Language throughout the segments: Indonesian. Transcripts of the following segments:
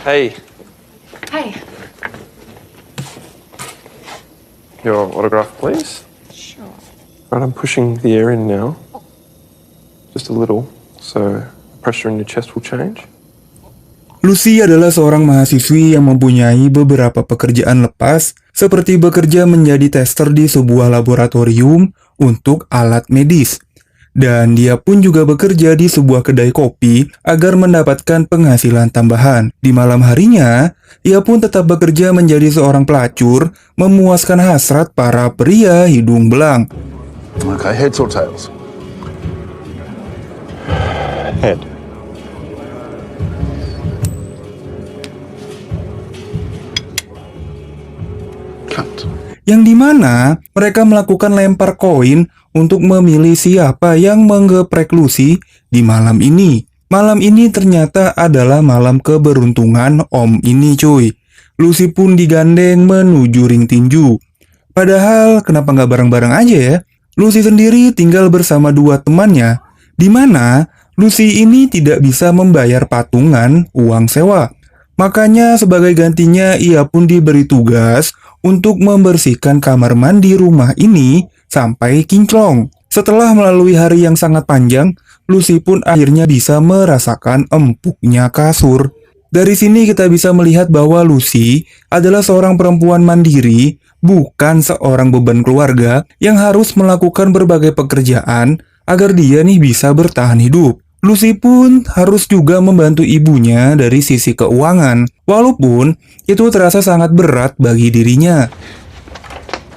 Hey, Hey. your autograph, please. Sure. Right, I'm pushing the air in now. Just a little, so the pressure in your chest will change. Lucy adalah seorang mahasiswi yang mempunyai beberapa pekerjaan lepas, seperti bekerja menjadi tester di sebuah laboratorium untuk alat medis. Dan dia pun juga bekerja di sebuah kedai kopi agar mendapatkan penghasilan tambahan. Di malam harinya, ia pun tetap bekerja menjadi seorang pelacur, memuaskan hasrat para pria hidung belang. Okay, heads or tails? Head. Cut. Yang dimana mereka melakukan lempar koin untuk memilih siapa yang menggeprek Lucy di malam ini. Malam ini ternyata adalah malam keberuntungan om ini cuy. Lucy pun digandeng menuju ring tinju. Padahal kenapa nggak bareng-bareng aja ya? Lucy sendiri tinggal bersama dua temannya, di mana Lucy ini tidak bisa membayar patungan uang sewa. Makanya sebagai gantinya ia pun diberi tugas untuk membersihkan kamar mandi rumah ini sampai kinclong. Setelah melalui hari yang sangat panjang, Lucy pun akhirnya bisa merasakan empuknya kasur. Dari sini kita bisa melihat bahwa Lucy adalah seorang perempuan mandiri, bukan seorang beban keluarga yang harus melakukan berbagai pekerjaan agar dia nih bisa bertahan hidup. Lucy pun harus juga membantu ibunya dari sisi keuangan, walaupun itu terasa sangat berat bagi dirinya.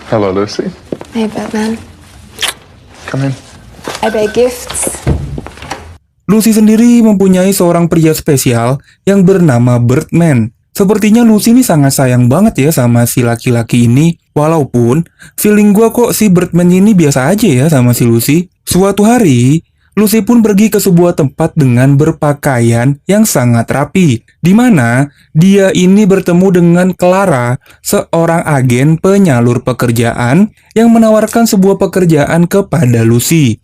Hello, Lucy. Hey, Batman. Come in. I buy gifts. Lucy sendiri mempunyai seorang pria spesial yang bernama Birdman. Sepertinya Lucy ini sangat sayang banget ya sama si laki-laki ini. Walaupun feeling gua kok si Birdman ini biasa aja ya sama si Lucy. Suatu hari, Lucy pun pergi ke sebuah tempat dengan berpakaian yang sangat rapi, di mana dia ini bertemu dengan Clara, seorang agen penyalur pekerjaan yang menawarkan sebuah pekerjaan kepada Lucy.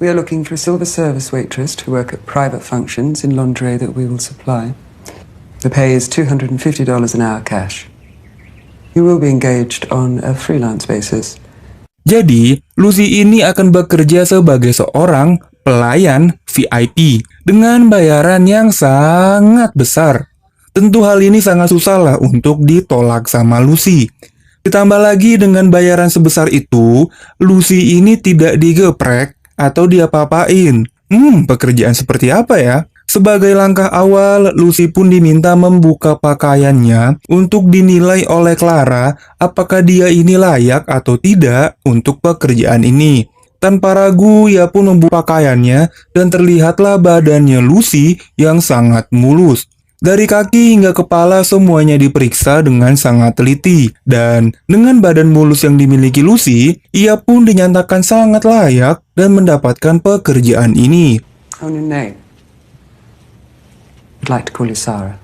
We are looking for a silver service waitress to work at private functions in lingerie that we will supply. The pay is $250 an hour cash. You will be engaged on a freelance basis. Jadi, Lucy ini akan bekerja sebagai seorang pelayan VIP dengan bayaran yang sangat besar. Tentu hal ini sangat susah lah untuk ditolak sama Lucy. Ditambah lagi dengan bayaran sebesar itu, Lucy ini tidak digeprek atau diapa-apain. Pekerjaan seperti apa ya? Sebagai langkah awal, Lucy pun diminta membuka pakaiannya untuk dinilai oleh Clara apakah dia ini layak atau tidak untuk pekerjaan ini. Tanpa ragu, ia pun membuka pakaiannya dan terlihatlah badannya Lucy yang sangat mulus. Dari kaki hingga kepala semuanya diperiksa dengan sangat teliti. Dan dengan badan mulus yang dimiliki Lucy, ia pun dinyatakan sangat layak dan mendapatkan pekerjaan ini. On your name. I'd like to call you Sarah.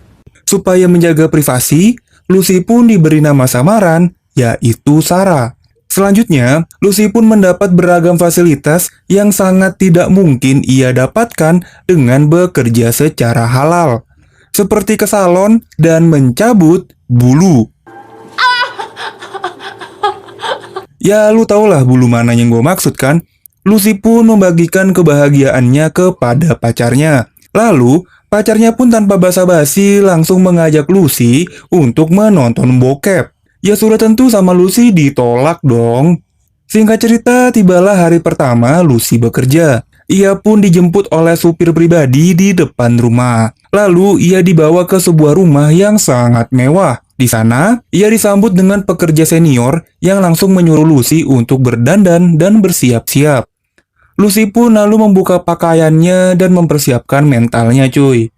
Supaya menjaga privasi, Lucy pun diberi nama samaran, yaitu Sarah. Selanjutnya, Lucy pun mendapat beragam fasilitas yang sangat tidak mungkin ia dapatkan dengan bekerja secara halal. Seperti ke salon dan mencabut bulu. Ya, lu tau lah bulu mana yang gue maksud kan? Lucy pun membagikan kebahagiaannya kepada pacarnya. Lalu, pacarnya pun tanpa basa-basi langsung mengajak Lucy untuk menonton bokep. Ya sudah tentu sama Lucy ditolak dong. Singkat cerita, tibalah hari pertama Lucy bekerja. Ia pun dijemput oleh supir pribadi di depan rumah. Lalu ia dibawa ke sebuah rumah yang sangat mewah. Di sana, ia disambut dengan pekerja senior yang langsung menyuruh Lucy untuk berdandan dan bersiap-siap. Lucy pun lalu membuka pakaiannya dan mempersiapkan mentalnya cuy.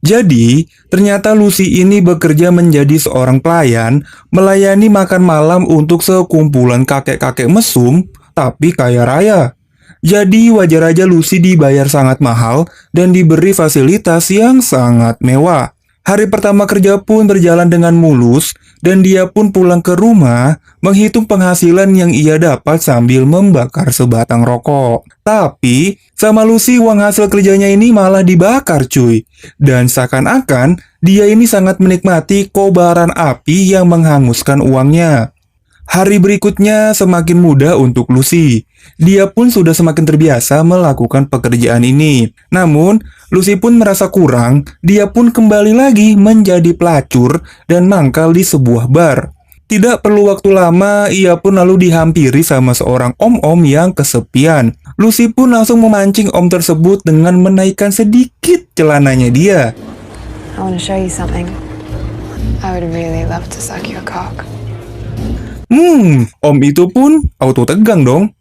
Jadi, ternyata Lucy ini bekerja menjadi seorang pelayan, melayani makan malam untuk sekumpulan kakek-kakek mesum, tapi kaya raya. Jadi wajar aja Lucy dibayar sangat mahal dan diberi fasilitas yang sangat mewah. Hari pertama kerja pun berjalan dengan mulus dan dia pun pulang ke rumah menghitung penghasilan yang ia dapat sambil membakar sebatang rokok. Tapi sama Lucy uang hasil kerjanya ini malah dibakar cuy. Dan seakan-akan Dia ini sangat menikmati kobaran api yang menghanguskan uangnya. Hari berikutnya semakin mudah untuk Lucy. Dia pun sudah semakin terbiasa melakukan pekerjaan ini. Namun, Lucy pun merasa kurang. Dia pun kembali lagi menjadi pelacur dan mangkal di sebuah bar. Tidak perlu waktu lama, ia pun lalu dihampiri sama seorang om-om yang kesepian. Lucy pun langsung memancing om tersebut dengan menaikkan sedikit celananya dia. I want to show you something. I would really love to suck your cock. Om itu pun auto tegang dong.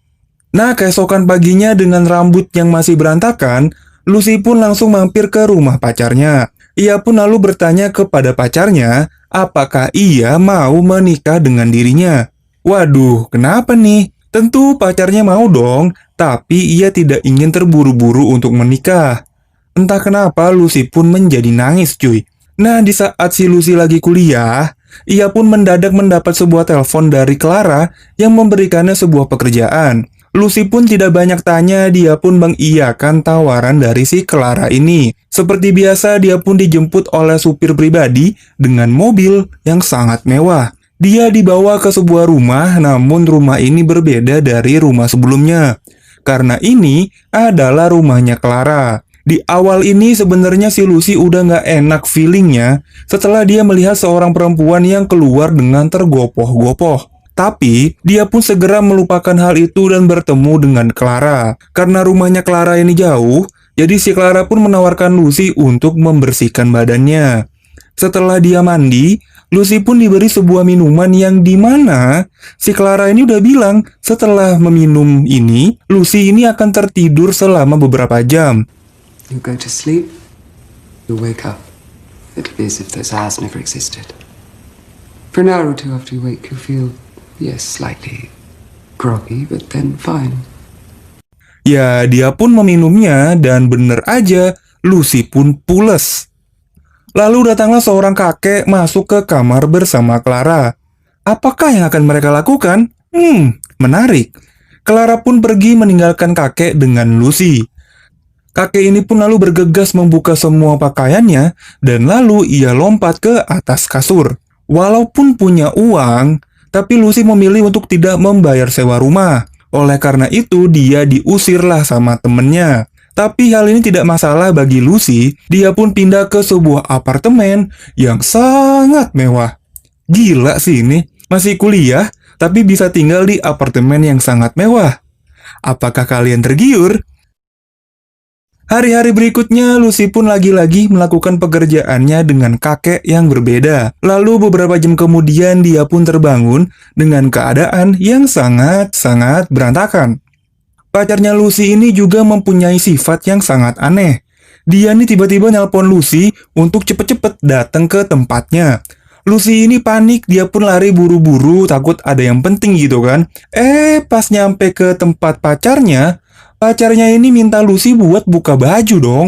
Nah, keesokan paginya dengan rambut yang masih berantakan, Lucy pun langsung mampir ke rumah pacarnya. Ia pun lalu bertanya kepada pacarnya, apakah ia mau menikah dengan dirinya. Waduh, kenapa nih? Tentu pacarnya mau dong, tapi ia tidak ingin terburu-buru untuk menikah. Entah kenapa Lucy pun menjadi nangis cuy. Nah, di saat si Lucy lagi kuliah, ia pun mendadak mendapat sebuah telepon dari Clara yang memberikannya sebuah pekerjaan. Lucy pun tidak banyak tanya, dia pun mengiyakan tawaran dari si Clara ini. Seperti biasa, dia pun dijemput oleh supir pribadi dengan mobil yang sangat mewah. Dia dibawa ke sebuah rumah, namun rumah ini berbeda dari rumah sebelumnya. Karena ini adalah rumahnya Clara. Di awal ini sebenarnya si Lucy udah nggak enak feelingnya setelah dia melihat seorang perempuan yang keluar dengan tergopoh-gopoh. Tapi dia pun segera melupakan hal itu dan bertemu dengan Clara. Karena rumahnya Clara ini jauh, jadi si Clara pun menawarkan Lucy untuk membersihkan badannya. Setelah dia mandi, Lucy pun diberi sebuah minuman yang dimana si Clara ini udah bilang setelah meminum ini, Lucy ini akan tertidur selama beberapa jam. You go to sleep, you wake up. It'll be as if those hours never existed. For an hour or two after you wake, you feel, yes, slightly groggy, but then fine. Ya, dia pun meminumnya dan bener aja, Lucy pun pules. Lalu datanglah seorang kakek masuk ke kamar bersama Clara. Apakah yang akan mereka lakukan? Menarik. Clara pun pergi meninggalkan kakek dengan Lucy. Kakek ini pun lalu bergegas membuka semua pakaiannya dan lalu ia lompat ke atas kasur. Walaupun punya uang, tapi Lucy memilih untuk tidak membayar sewa rumah. Oleh karena itu, dia diusirlah sama temennya. Tapi hal ini tidak masalah bagi Lucy, dia pun pindah ke sebuah apartemen yang sangat mewah. Gila sih ini, masih kuliah, tapi bisa tinggal di apartemen yang sangat mewah. Apakah kalian tergiur? Hari-hari berikutnya, Lucy pun lagi-lagi melakukan pekerjaannya dengan kakek yang berbeda. Lalu beberapa jam kemudian dia pun terbangun dengan keadaan yang sangat-sangat berantakan. Pacarnya Lucy ini juga mempunyai sifat yang sangat aneh. Dia nih tiba-tiba nelpon Lucy untuk cepet-cepet datang ke tempatnya. Lucy ini panik, dia pun lari buru-buru takut ada yang penting gitu kan. Pas nyampe ke tempat pacarnya ini minta Lucy buat buka baju dong.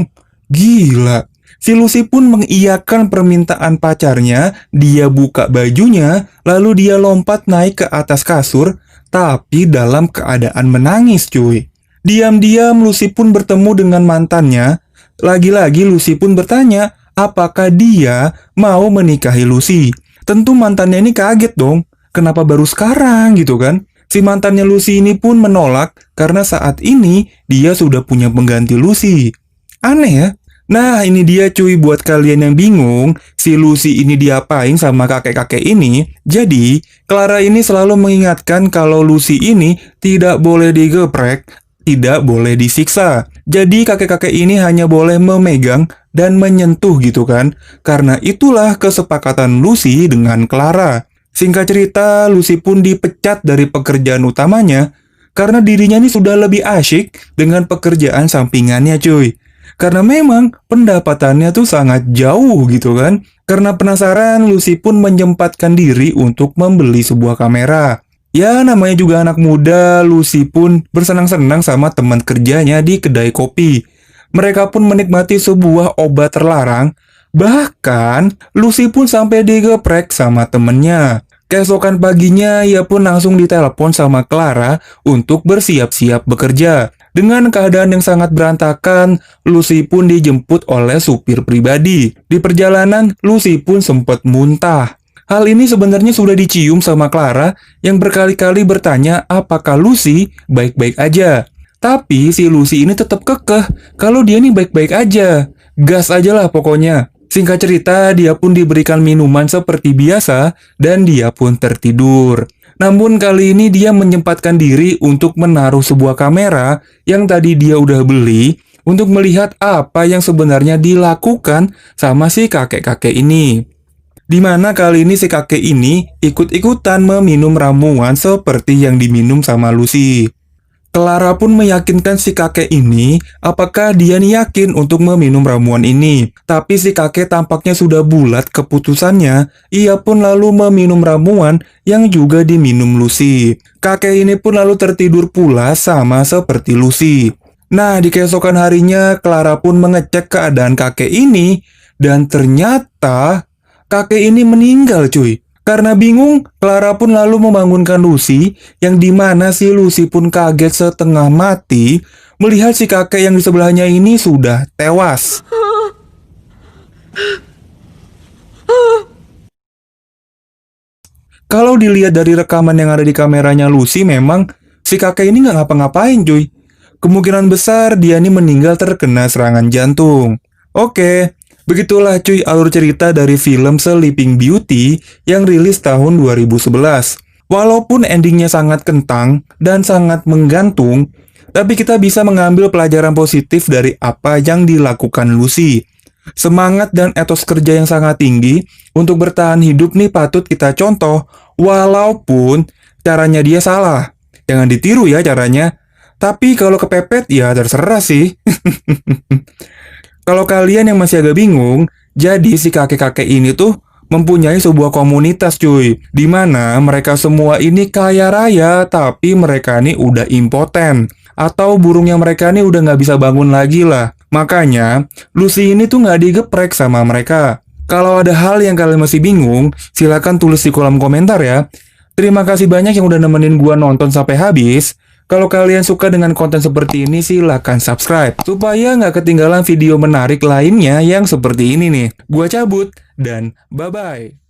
Gila. Si Lucy pun mengiyakan permintaan pacarnya, dia buka bajunya, lalu dia lompat naik ke atas kasur, tapi dalam keadaan menangis cuy. Diam-diam Lucy pun bertemu dengan mantannya. Lagi-lagi Lucy pun bertanya, apakah dia mau menikahi Lucy. Tentu mantannya ini kaget dong, kenapa baru sekarang gitu kan. Si mantannya Lucy ini pun menolak karena saat ini dia sudah punya pengganti Lucy. Aneh ya? Nah, ini dia cuy buat kalian yang bingung, si Lucy ini diapain sama kakek-kakek ini. Jadi, Clara ini selalu mengingatkan kalau Lucy ini tidak boleh digeprek, tidak boleh disiksa. Jadi, kakek-kakek ini hanya boleh memegang dan menyentuh gitu kan. Karena itulah kesepakatan Lucy dengan Clara. Singkat cerita, Lucy pun dipecat dari pekerjaan utamanya karena dirinya ini sudah lebih asyik dengan pekerjaan sampingannya cuy. Karena memang pendapatannya tuh sangat jauh gitu kan. Karena penasaran, Lucy pun menyempatkan diri untuk membeli sebuah kamera. Ya namanya juga anak muda, Lucy pun bersenang-senang sama teman kerjanya di kedai kopi. Mereka pun menikmati sebuah obat terlarang. Bahkan, Lucy pun sampai digeprek sama temennya. Keesokan paginya, ia pun langsung ditelepon sama Clara untuk bersiap-siap bekerja. Dengan keadaan yang sangat berantakan, Lucy pun dijemput oleh supir pribadi. Di perjalanan, Lucy pun sempat muntah. Hal ini sebenarnya sudah dicium sama Clara yang berkali-kali bertanya apakah Lucy baik-baik aja. Tapi si Lucy ini tetap kekeh kalau dia nih baik-baik aja. Gas aja lah pokoknya. Singkat cerita, dia pun diberikan minuman seperti biasa dan dia pun tertidur. Namun kali ini dia menyempatkan diri untuk menaruh sebuah kamera yang tadi dia udah beli untuk melihat apa yang sebenarnya dilakukan sama si kakek-kakek ini. Dimana kali ini si kakek ini ikut-ikutan meminum ramuan seperti yang diminum sama Lucy. Clara pun meyakinkan si kakek ini apakah dia nih yakin untuk meminum ramuan ini. Tapi si kakek tampaknya sudah bulat keputusannya. Ia pun lalu meminum ramuan yang juga diminum Lucy. Kakek ini pun lalu tertidur pula sama seperti Lucy. Nah, di keesokan harinya Clara pun mengecek keadaan kakek ini dan ternyata kakek ini meninggal cuy. Karena bingung, Clara pun lalu membangunkan Lucy, yang dimana si Lucy pun kaget setengah mati melihat si kakek yang di sebelahnya ini sudah tewas. Kalau dilihat dari rekaman yang ada di kameranya Lucy, memang si kakek ini nggak ngapa-ngapain cuy. Kemungkinan besar dia ini meninggal terkena serangan jantung. Oke. Begitulah cuy alur cerita dari film Sleeping Beauty yang rilis tahun 2011. Walaupun endingnya sangat kentang dan sangat menggantung, tapi kita bisa mengambil pelajaran positif dari apa yang dilakukan Lucy. Semangat dan etos kerja yang sangat tinggi untuk bertahan hidup nih patut kita contoh, walaupun caranya dia salah. Jangan ditiru ya caranya. Tapi kalau kepepet ya terserah sih. Kalau kalian yang masih agak bingung, jadi si kakek-kakek ini tuh mempunyai sebuah komunitas cuy, di mana mereka semua ini kaya raya, tapi mereka nih udah impoten, atau burungnya mereka nih udah nggak bisa bangun lagi lah. Makanya, Lucy ini tuh nggak digeprek sama mereka. Kalau ada hal yang kalian masih bingung, silakan tulis di kolom komentar ya. Terima kasih banyak yang udah nemenin gua nonton sampai habis. Kalau kalian suka dengan konten seperti ini, silahkan subscribe supaya nggak ketinggalan video menarik lainnya yang seperti ini nih. Gua cabut dan bye-bye.